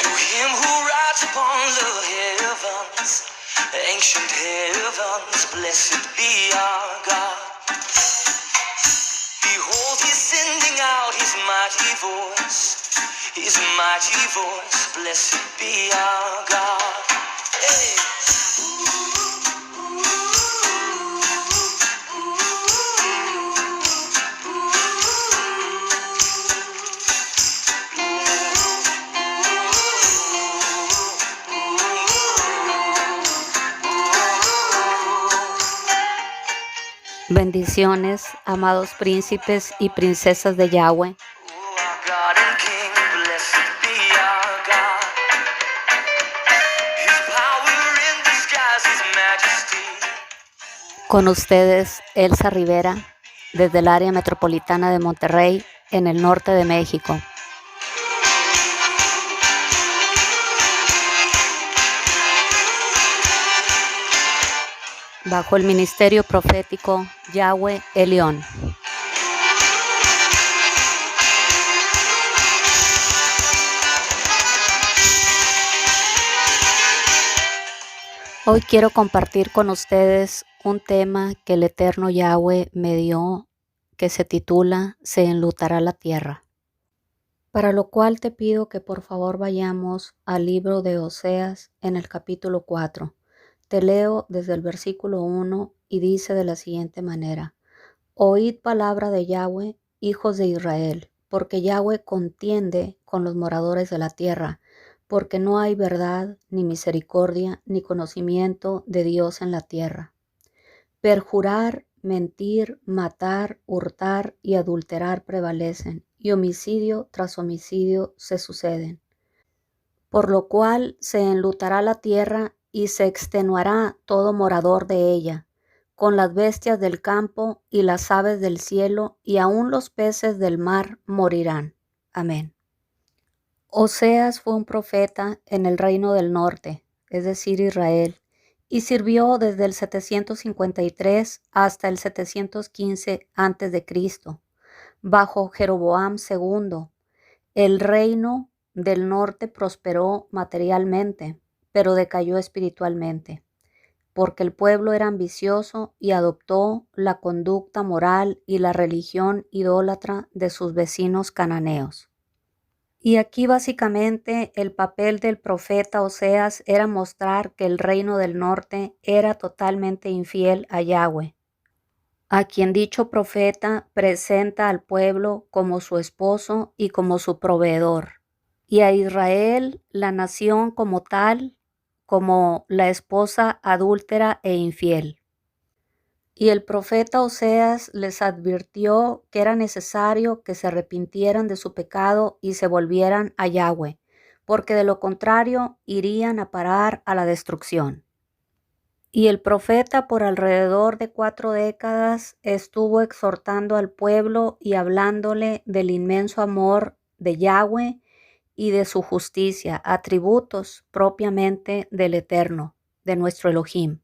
To him who rides upon the heavens, ancient heavens, blessed be our God. Behold, he's sending out his mighty voice, blessed be our God. Hey. Bendiciones, amados príncipes y princesas de Yahweh. Con ustedes, Elsa Rivera, desde el área metropolitana de Monterrey, en el norte de México. Bajo el ministerio profético Yahweh Elión. Hoy quiero compartir con ustedes un tema que el eterno Yahweh me dio, que se titula Se enlutará la tierra. Para lo cual te pido que por favor vayamos al libro de Oseas en el capítulo 4. Te leo desde el versículo 1 y dice de la siguiente manera: Oíd palabra de Yahweh, hijos de Israel, porque Yahweh contiende con los moradores de la tierra, porque no hay verdad, ni misericordia, ni conocimiento de Dios en la tierra. Perjurar, mentir, matar, hurtar y adulterar prevalecen, y homicidio tras homicidio se suceden. Por lo cual se enlutará la tierra y se extenuará todo morador de ella, con las bestias del campo y las aves del cielo, y aun los peces del mar morirán. Amén. Oseas fue un profeta en el reino del norte, es decir, Israel, y sirvió desde el 753 hasta el 715 a.C., bajo Jeroboam II. El reino del norte prosperó materialmente, pero decayó espiritualmente, porque el pueblo era ambicioso y adoptó la conducta moral y la religión idólatra de sus vecinos cananeos. Y aquí básicamente el papel del profeta Oseas era mostrar que el reino del norte era totalmente infiel a Yahweh, a quien dicho profeta presenta al pueblo como su esposo y como su proveedor, y a Israel, la nación como tal, como la esposa adúltera e infiel. Y el profeta Oseas les advirtió que era necesario que se arrepintieran de su pecado y se volvieran a Yahweh, porque de lo contrario irían a parar a la destrucción. Y el profeta por alrededor de 4 décadas estuvo exhortando al pueblo y hablándole del inmenso amor de Yahweh y de su justicia, atributos propiamente del Eterno, de nuestro Elohim.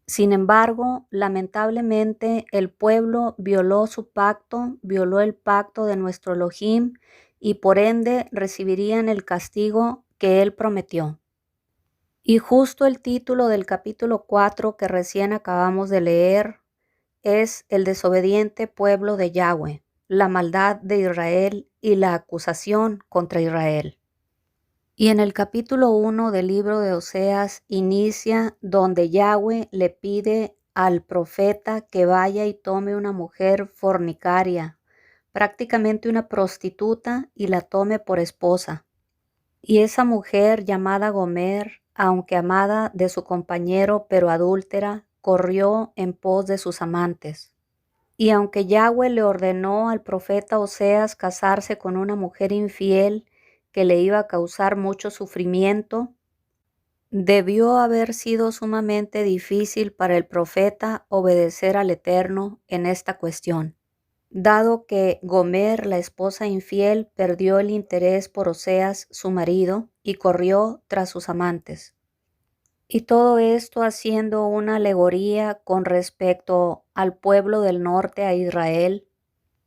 Sin embargo, lamentablemente el pueblo violó su pacto, violó el pacto de nuestro Elohim y por ende recibirían el castigo que él prometió. Y justo el título del capítulo 4 que recién acabamos de leer es El desobediente pueblo de Yahweh, la maldad de Israel y la acusación contra Israel. Y en el capítulo 1 del libro de Oseas inicia donde Yahweh le pide al profeta que vaya y tome una mujer fornicaria, prácticamente una prostituta, y la tome por esposa. Y esa mujer llamada Gomer, aunque amada de su compañero pero adúltera, corrió en pos de sus amantes. Y aunque Yahweh le ordenó al profeta Oseas casarse con una mujer infiel que le iba a causar mucho sufrimiento, debió haber sido sumamente difícil para el profeta obedecer al Eterno en esta cuestión, dado que Gomer, la esposa infiel, perdió el interés por Oseas, su marido, y corrió tras sus amantes. Y todo esto haciendo una alegoría con respecto al pueblo del norte, a Israel,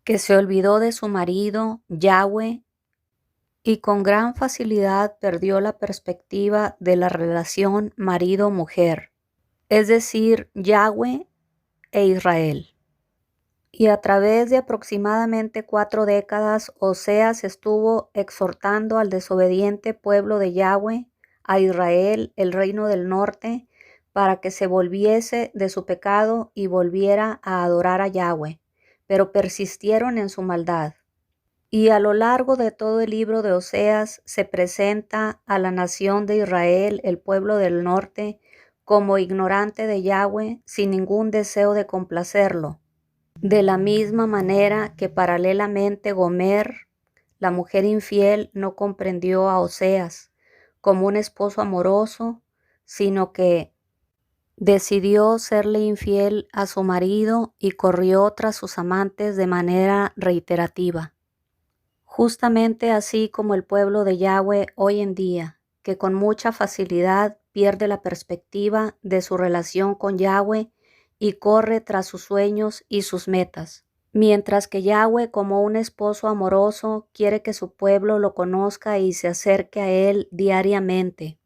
que se olvidó de su marido, Yahweh, y con gran facilidad perdió la perspectiva de la relación marido-mujer, es decir, Yahweh e Israel. Y a través de aproximadamente 4 décadas, Oseas estuvo exhortando al desobediente pueblo de Yahweh, a Israel, el reino del norte, para que se volviese de su pecado y volviera a adorar a Yahweh, pero persistieron en su maldad. Y a lo largo de todo el libro de Oseas se presenta a la nación de Israel, el pueblo del norte, como ignorante de Yahweh, sin ningún deseo de complacerlo. De la misma manera que paralelamente Gomer, la mujer infiel, no comprendió a Oseas como un esposo amoroso, sino que decidió serle infiel a su marido y corrió tras sus amantes de manera reiterativa. Justamente así como el pueblo de Yahweh hoy en día, que con mucha facilidad pierde la perspectiva de su relación con Yahweh y corre tras sus sueños y sus metas. Mientras que Yahweh, como un esposo amoroso, quiere que su pueblo lo conozca y se acerque a él diariamente,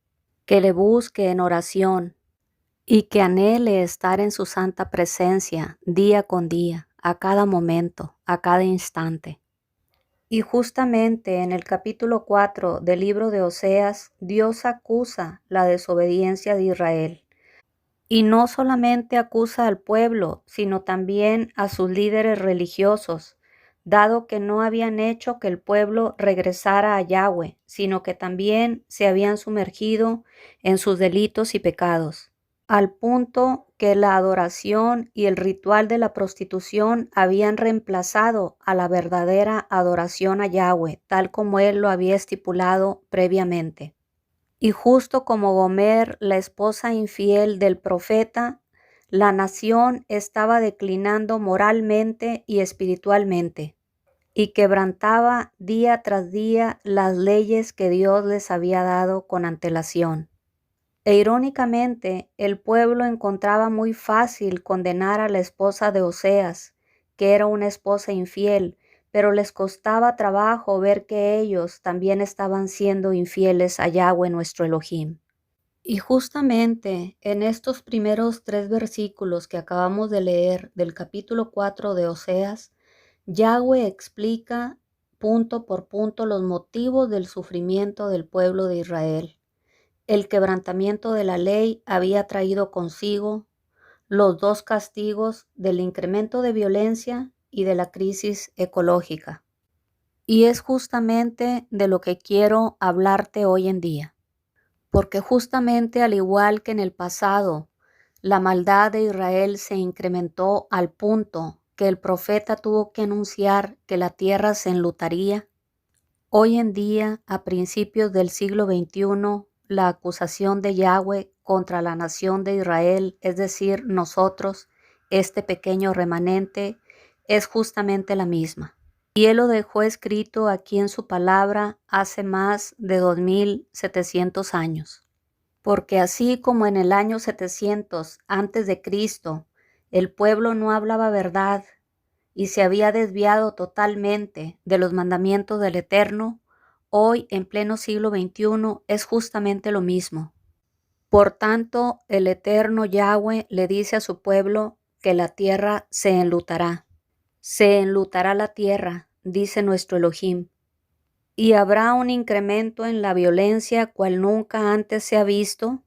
que le busque en oración y que anhele estar en su santa presencia día con día, a cada momento, a cada instante. Y justamente en el capítulo 4 del libro de Oseas, Dios acusa la desobediencia de Israel. Y no solamente acusa al pueblo, sino también a sus líderes religiosos, dado que no habían hecho que el pueblo regresara a Yahweh, sino que también se habían sumergido en sus delitos y pecados, al punto que la adoración y el ritual de la prostitución habían reemplazado a la verdadera adoración a Yahweh, tal como él lo había estipulado previamente. Y justo como Gomer, la esposa infiel del profeta, la nación estaba declinando moralmente y espiritualmente, y quebrantaba día tras día las leyes que Dios les había dado con antelación. E irónicamente, el pueblo encontraba muy fácil condenar a la esposa de Oseas, que era una esposa infiel, pero les costaba trabajo ver que ellos también estaban siendo infieles a Yahweh nuestro Elohim. Y justamente en estos primeros 3 versículos que acabamos de leer del capítulo 4 de Oseas, Yahweh explica punto por punto los motivos del sufrimiento del pueblo de Israel. El quebrantamiento de la ley había traído consigo los 2 castigos del incremento de violencia y de la crisis ecológica. Y es justamente de lo que quiero hablarte hoy en día, porque justamente al igual que en el pasado, la maldad de Israel se incrementó al punto que el profeta tuvo que anunciar que la tierra se enlutaría. Hoy en día, a principios del siglo XXI, la acusación de Yahweh contra la nación de Israel, es decir, nosotros, este pequeño remanente, es justamente la misma. Y Él lo dejó escrito aquí en su palabra hace más de 2700 años. Porque así como en el año 700 antes de Cristo, el pueblo no hablaba verdad y se había desviado totalmente de los mandamientos del Eterno, hoy en pleno siglo XXI es justamente lo mismo. Por tanto, el Eterno Yahweh le dice a su pueblo que la tierra se enlutará. Se enlutará la tierra, dice nuestro Elohim, y habrá un incremento en la violencia cual nunca antes se ha visto,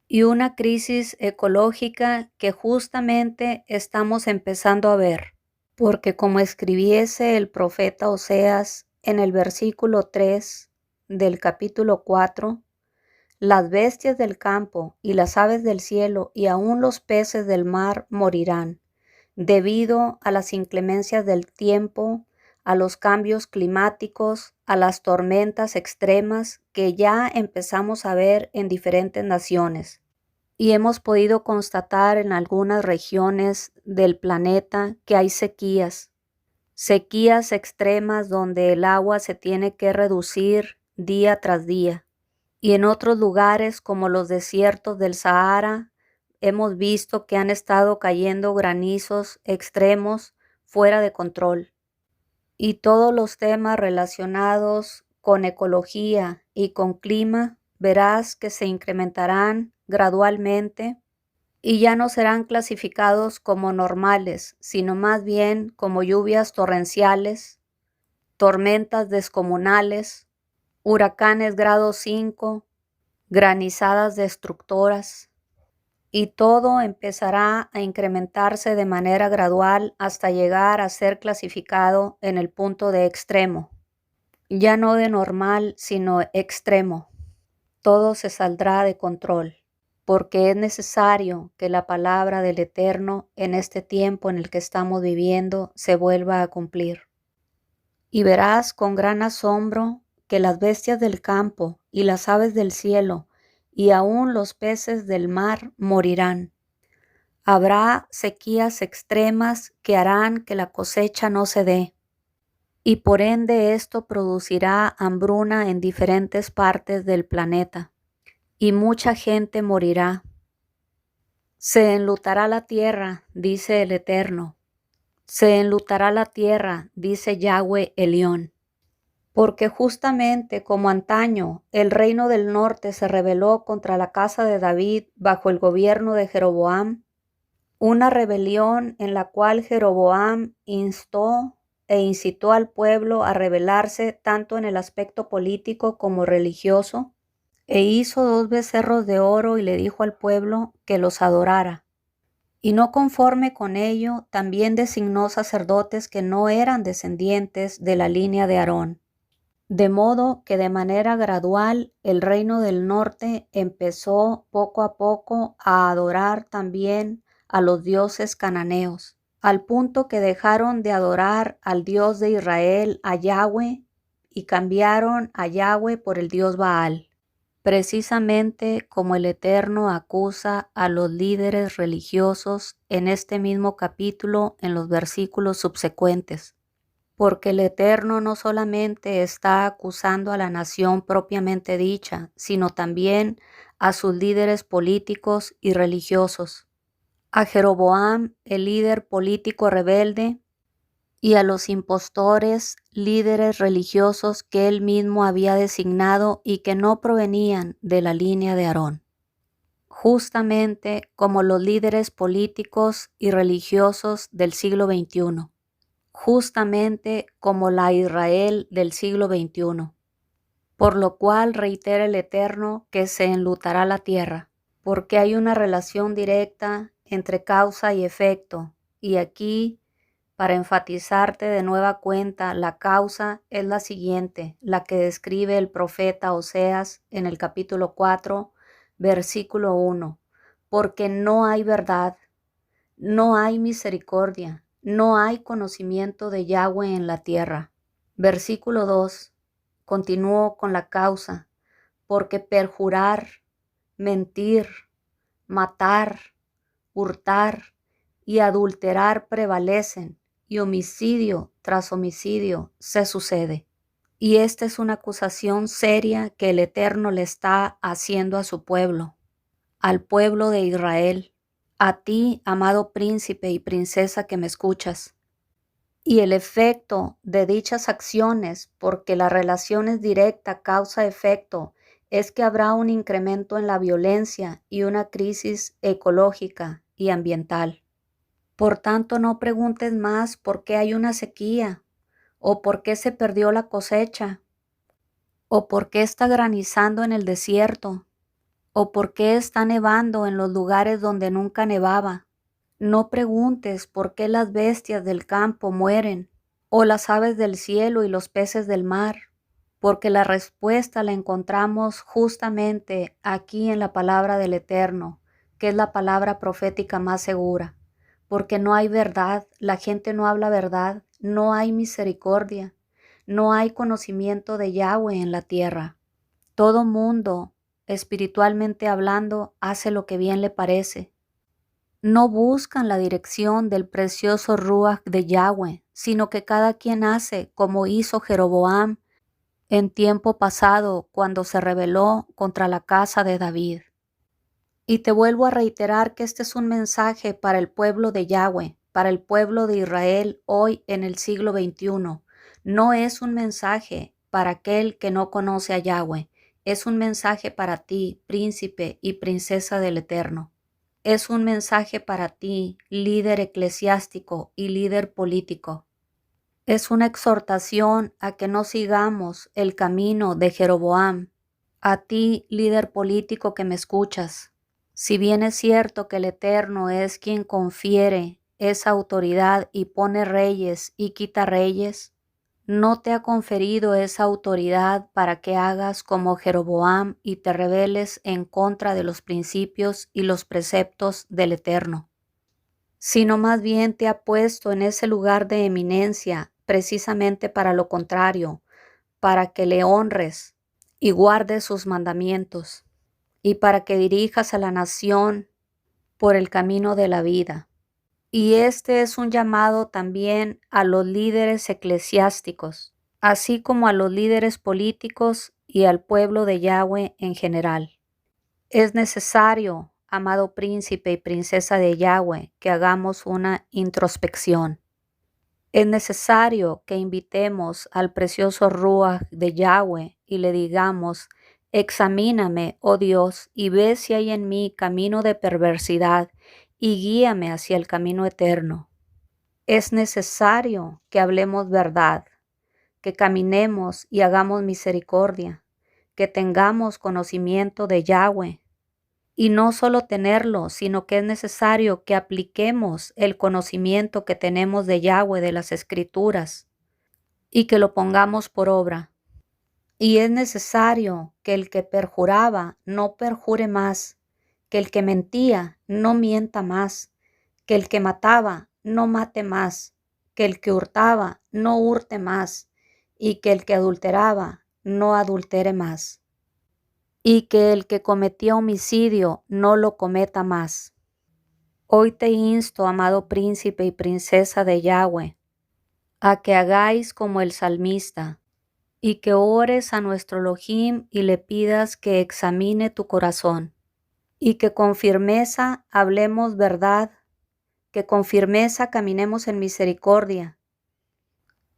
y una crisis ecológica que justamente estamos empezando a ver. Porque como escribiese el profeta Oseas en el versículo 3 del capítulo 4, las bestias del campo y las aves del cielo y aún los peces del mar morirán, debido a las inclemencias del tiempo, a los cambios climáticos, a las tormentas extremas que ya empezamos a ver en diferentes naciones. Y hemos podido constatar en algunas regiones del planeta que hay sequías extremas donde el agua se tiene que reducir día tras día. Y en otros lugares como los desiertos del Sahara, hemos visto que han estado cayendo granizos extremos fuera de control. Y todos los temas relacionados con ecología y con clima, verás que se incrementarán gradualmente y ya no serán clasificados como normales, sino más bien como lluvias torrenciales, tormentas descomunales, huracanes grado 5, granizadas destructoras, y todo empezará a incrementarse de manera gradual hasta llegar a ser clasificado en el punto de extremo, ya no de normal, sino extremo. Todo se saldrá de control, porque es necesario que la palabra del Eterno en este tiempo en el que estamos viviendo se vuelva a cumplir. Y verás con gran asombro que las bestias del campo y las aves del cielo y aún los peces del mar morirán. Habrá sequías extremas que harán que la cosecha no se dé, y por ende esto producirá hambruna en diferentes partes del planeta, y mucha gente morirá. Se enlutará la tierra, dice el Eterno. Se enlutará la tierra, dice Yahweh Elión. Porque justamente como antaño el reino del norte se rebeló contra la casa de David bajo el gobierno de Jeroboam, una rebelión en la cual Jeroboam instó e incitó al pueblo a rebelarse tanto en el aspecto político como religioso, e hizo 2 becerros de oro y le dijo al pueblo que los adorara. Y no conforme con ello, también designó sacerdotes que no eran descendientes de la línea de Aarón. De modo que de manera gradual el reino del norte empezó poco a poco a adorar también a los dioses cananeos, al punto que dejaron de adorar al Dios de Israel, a Yahweh, y cambiaron a Yahweh por el Dios Baal, precisamente como el Eterno acusa a los líderes religiosos en este mismo capítulo en los versículos subsecuentes. Porque el Eterno no solamente está acusando a la nación propiamente dicha, sino también a sus líderes políticos y religiosos, a Jeroboam, el líder político rebelde, y a los impostores líderes religiosos que él mismo había designado y que no provenían de la línea de Aarón. Justamente como los líderes políticos y religiosos del siglo XXI. Justamente como la Israel del siglo XXI, por lo cual reitera el Eterno que se enlutará la tierra, porque hay una relación directa entre causa y efecto, y aquí, para enfatizarte de nueva cuenta, la causa es la siguiente, la que describe el profeta Oseas en el capítulo 4, versículo 1, porque no hay verdad, no hay misericordia, no hay conocimiento de Yahweh en la tierra. Versículo 2. Continúo con la causa, porque perjurar, mentir, matar, hurtar y adulterar prevalecen, y homicidio tras homicidio se sucede. Y esta es una acusación seria que el Eterno le está haciendo a su pueblo, al pueblo de Israel. A ti, amado príncipe y princesa que me escuchas. Y el efecto de dichas acciones, porque la relación es directa, causa-efecto, es que habrá un incremento en la violencia y una crisis ecológica y ambiental. Por tanto, no preguntes más por qué hay una sequía, o por qué se perdió la cosecha, o por qué está granizando en el desierto, o por qué está nevando en los lugares donde nunca nevaba. No preguntes por qué las bestias del campo mueren, o las aves del cielo y los peces del mar, porque la respuesta la encontramos justamente aquí en la palabra del Eterno, que es la palabra profética más segura, porque no hay verdad, la gente no habla verdad, no hay misericordia, no hay conocimiento de Yahweh en la tierra. Todo mundo, espiritualmente hablando, hace lo que bien le parece. No buscan la dirección del precioso Ruach de Yahweh, sino que cada quien hace como hizo Jeroboam en tiempo pasado cuando se rebeló contra la casa de David. Y te vuelvo a reiterar que este es un mensaje para el pueblo de Yahweh, para el pueblo de Israel hoy en el siglo XXI. No es un mensaje para aquel que no conoce a Yahweh. Es un mensaje para ti, príncipe y princesa del Eterno. Es un mensaje para ti, líder eclesiástico y líder político. Es una exhortación a que no sigamos el camino de Jeroboam. A ti, líder político que me escuchas, si bien es cierto que el Eterno es quien confiere esa autoridad y pone reyes y quita reyes, no te ha conferido esa autoridad para que hagas como Jeroboam y te rebeles en contra de los principios y los preceptos del Eterno, sino más bien te ha puesto en ese lugar de eminencia precisamente para lo contrario, para que le honres y guardes sus mandamientos, y para que dirijas a la nación por el camino de la vida. Y este es un llamado también a los líderes eclesiásticos, así como a los líderes políticos y al pueblo de Yahweh en general. Es necesario, amado príncipe y princesa de Yahweh, que hagamos una introspección. Es necesario que invitemos al precioso Ruach de Yahweh y le digamos: examíname, oh Dios, y ve si hay en mí camino de perversidad y guíame hacia el camino eterno. Es necesario que hablemos verdad, que caminemos y hagamos misericordia, que tengamos conocimiento de Yahweh. Y no solo tenerlo, sino que es necesario que apliquemos el conocimiento que tenemos de Yahweh, de las Escrituras, y que lo pongamos por obra. Y es necesario que el que perjuraba no perjure más, que el que mentía no mienta más, que el que mataba no mate más, que el que hurtaba no hurte más, y que el que adulteraba no adultere más, y que el que cometía homicidio no lo cometa más. Hoy te insto, amado príncipe y princesa de Yahweh, a que hagáis como el salmista, y que ores a nuestro Elohim y le pidas que examine tu corazón, y que con firmeza hablemos verdad, que con firmeza caminemos en misericordia,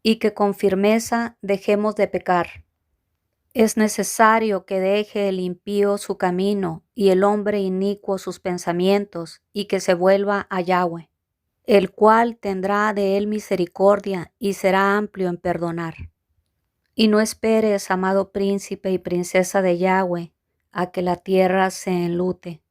y que con firmeza dejemos de pecar. Es necesario que deje el impío su camino y el hombre inicuo sus pensamientos, y que se vuelva a Yahweh, el cual tendrá de él misericordia y será amplio en perdonar. Y no esperes, amado príncipe y princesa de Yahweh, a que la tierra se enlute,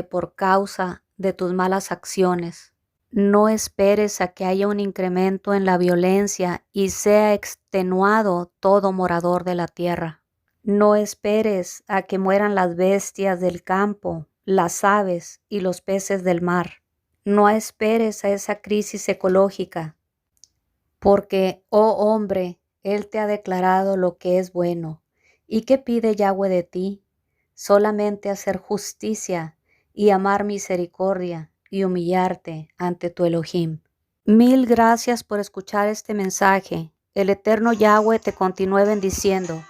por causa de tus malas acciones. No esperes a que haya un incremento en la violencia y sea extenuado todo morador de la tierra. No esperes a que mueran las bestias del campo, las aves y los peces del mar. No esperes a esa crisis ecológica, porque, oh hombre, Él te ha declarado lo que es bueno. ¿Y qué pide Yahweh de ti? Solamente hacer justicia y amar misericordia y humillarte ante tu Elohim. Mil gracias por escuchar este mensaje. El eterno Yahweh te continúe bendiciendo.